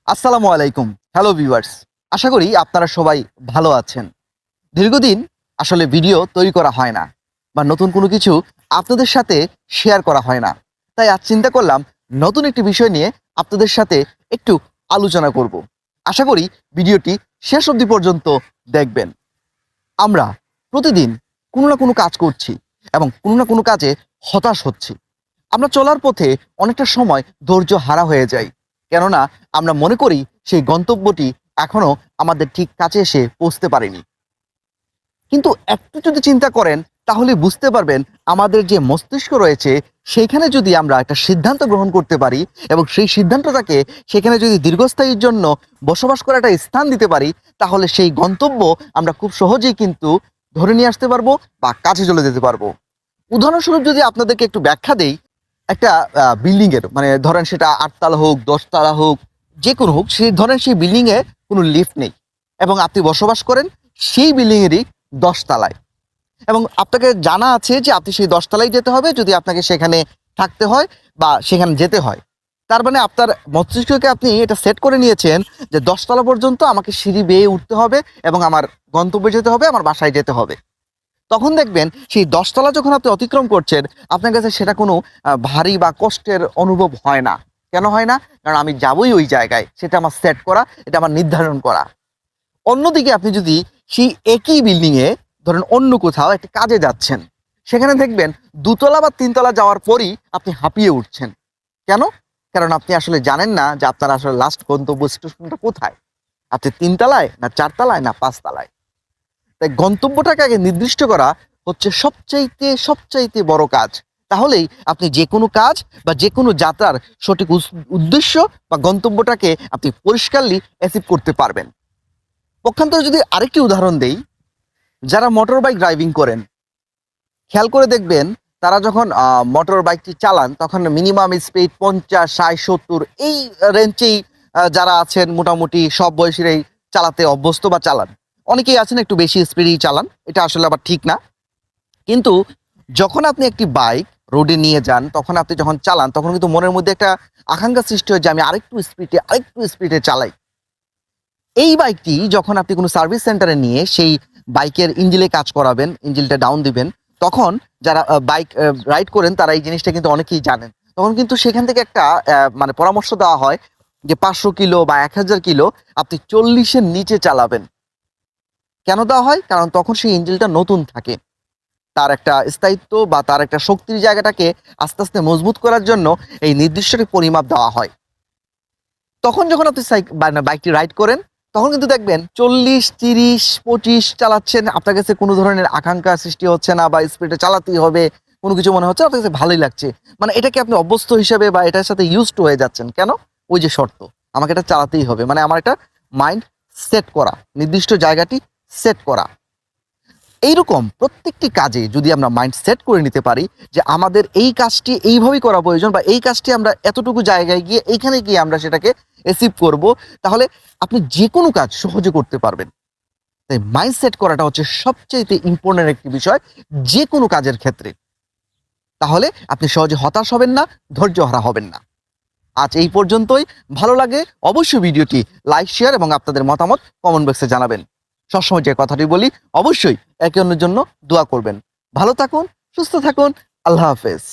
আসসালামু আলাইকুম। Hello viewers. আশা করি আপনারা সবাই ভালো আছেন। দীর্ঘদিন আসলে ভিডিও তৈরি করা হয় না বা নতুন কোনো কিছু আপনাদের সাথে শেয়ার করা হয় না। তাই আজ চিন্তা করলাম নতুন একটি বিষয় নিয়ে আপনাদের সাথে একটু আলোচনা করব। আশা করি ভিডিওটি শেষ অবধি পর্যন্ত দেখবেন। আমরা প্রতিদিন কোনো না কোনো কাজ করছি এবং কোনো না কোনো কাজে হতাশ হচ্ছি। আমরা চলার পথে অনেকটা সময় ধৈর্য হারা হয়ে যাই। কেননা আমরা মনে করি সেই গন্তব্যটি এখনো আমাদের ঠিক কাছে এসে পৌঁছতে পারেনি। কিন্তু একটু যদি চিন্তা করেন তাহলে বুঝতে পারবেন আমাদের যে মস্তিষ্ক রয়েছে সেইখানে যদি আমরা একটা সিদ্ধান্ত গ্রহণ করতে পারি এবং সেই সিদ্ধান্তটাকে সেখানে যদি দীর্ঘস্থায়ীর জন্য বসবাস করার একটা স্থান দিতে পারি, তাহলে সেই গন্তব্য আমরা খুব সহজেই কিন্তু ধরে নিয়ে আসতে পারবো বা কাছে চলে যেতে পারবো। উদাহরণস্বরূপ যদি আপনাদেরকে একটু ব্যাখ্যা দেই, একটা বিল্ডিং এর মানে ধরেন সেটা ৮ তলা হোক, ১০ তলা হোক, যে কোনো হোক, সেই ধরেন সেই বিল্ডিং এ কোনো লিফট নেই এবং আপনি বসবাস করেন সেই বিল্ডিং এরই ১০ তলায় এবং আপনাকে জানা আছে যে আপনি সেই ১০ তলায় যেতে হবে যদি আপনাকে সেখানে থাকতে হয় বা সেখানে যেতে হয়। তার মানে আপনার মস্তিষ্ককে আপনি এটা সেট করে নিয়েছেন যে ১০ তলা পর্যন্ত আমাকে সিঁড়ি বেয়ে উঠতে হবে এবং আমার গন্তব্যে যেতে হবে, আমার বাসায় যেতে হবে। তখন দেখবেন সেই ১০ তলা যখন আপনি অতিক্রম করছেন, আপনার কাছে সেটা কোনো ভারী বা কষ্টের অনুভব হয় না। কেন হয় না? কারণ আমি যাবোই ওই জায়গায়। সেটা আমার সেট করা, এটা আমার নির্ধারণ করা। অন্যদিকে আপনি যদি সেই একই বিল্ডিং এ ধরেন অন্য কোথাও একটা কাজে যাচ্ছেন, সেখানে দেখবেন ২ তলা বা ৩ তলা যাওয়ার পরই আপনি হাঁপিয়ে উঠছেন। কেন? কারণ আপনি আসলে জানেন না যে আপনার আসলে লাস্ট গন্তব্য স্টেশনটা কোথায়? আপনি ৩ তলায় না ৪ তলায় না ৫ তলায়? তাই গন্তব্যটাকে আগে নির্দিষ্ট করা হচ্ছে সবচাইতে বড় কাজ। তাহলেই আপনি যেকোনো কাজ বা যেকোনো যাত্রার সঠিক উদ্দেশ্য বা গন্তব্যটাকে আপনি পরিষ্কারলি অ্যাচিভ করতে পারবেন। পক্ষান্তরে যদি আরেকটি উদাহরণ দেই, যারা মোটর বাইক ড্রাইভিং করেন, খেয়াল করে দেখবেন তারা যখন মোটর বাইকটি চালান তখন মিনিমাম স্পিড ৫০, ৬০, ৭০ এই রেঞ্জেই যারা আছেন মোটামুটি সব বয়সীরাই চালাতে অভ্যস্ত বা চালান। অনেকেই আছেন একটু বেশি স্পিডেই চালান। এটা আসলে আবার ঠিক না। কিন্তু যখন আপনি একটি বাইক রোডে নিয়ে যান, তখন আপনি যখন চালান তখন কিন্তু মনের মধ্যে একটা আকাঙ্ক্ষা সৃষ্টি হয় যে আমি আরেকটু স্পিডে চালাই। এই বাইকটি যখন আপনি কোনো সার্ভিস সেন্টারে নিয়ে সেই বাইকের ইঞ্জিলে কাজ করাবেন, ইঞ্জিলটা ডাউন দিবেন, তখন যারা বাইক রাইড করেন তারা এই জিনিসটা কিন্তু অনেকেই জানেন। তখন কিন্তু সেখান থেকে একটা মানে পরামর্শ দেওয়া হয় যে ৫০০ কিলো বা ১,০০০ কিলো আপনি ৪০ এর নিচে চালাবেন। কেন দেওয়া হয়? কারণ তখন সেই ইঞ্জিলটা নতুন থাকে। তার একটা স্থায়িত্ব বা তার একটা শক্তির জায়গাটাকে আস্তে মজবুত করার জন্য এই নির্দিষ্ট একটি পরিমাপ দেওয়া হয়। তখন যখন আপনি বাইকটি রাইড করেন, তখন কিন্তু দেখবেন ৪০, ৩০, ২৫ চালাচ্ছেন। আপনার কাছে কোনো ধরনের আকাঙ্ক্ষা সৃষ্টি হচ্ছে না বা স্পিডে চালাতেই হবে, কোনো কিছু মনে হচ্ছে আপনার কাছে ভালোই লাগছে। মানে এটাকে আপনি অভ্যস্ত হিসেবে বা এটার সাথে ইউজড টু হয়ে যাচ্ছেন। কেন? ওই যে শর্ত। আমাকে এটা চালাতেই হবে। মানে আমার একটা মাইন্ড সেট করা, নির্দিষ্ট জায়গাটি সেট করা। এইরকম প্রত্যেকটি কাজে যদি আমরা মাইন্ড সেট করে নিতে পারি যে আমাদের এই কাজটি এইভাবেই করা প্রয়োজন বা এই কাজটি আমরা এতটুকু জায়গায় গিয়ে এইখানে গিয়ে আমরা সেটাকে অ্যাচিভ করব, তাহলে আপনি যেকোনো কাজ সহজে করতে পারবেন। তাই মাইন্ড সেট করাটা হচ্ছে সবচাইতে ইম্পর্টেন্ট একটি বিষয় যেকোনো কাজের ক্ষেত্রে। তাহলে আপনি সহজে হতাশ হবেন না, ধৈর্যহারা হবেন না। আজ এই পর্যন্তই। ভালো লাগে অবশ্যই ভিডিওটি লাইক, শেয়ার এবং আপনাদের মতামত কমেন্ট বক্সে জানাবেন। সবসময় যে কথাটি বলি, অবশ্যই একে অন্যের জন্য দোয়া করবেন। ভালো থাকুন, সুস্থ থাকুন। আল্লাহ হাফেজ।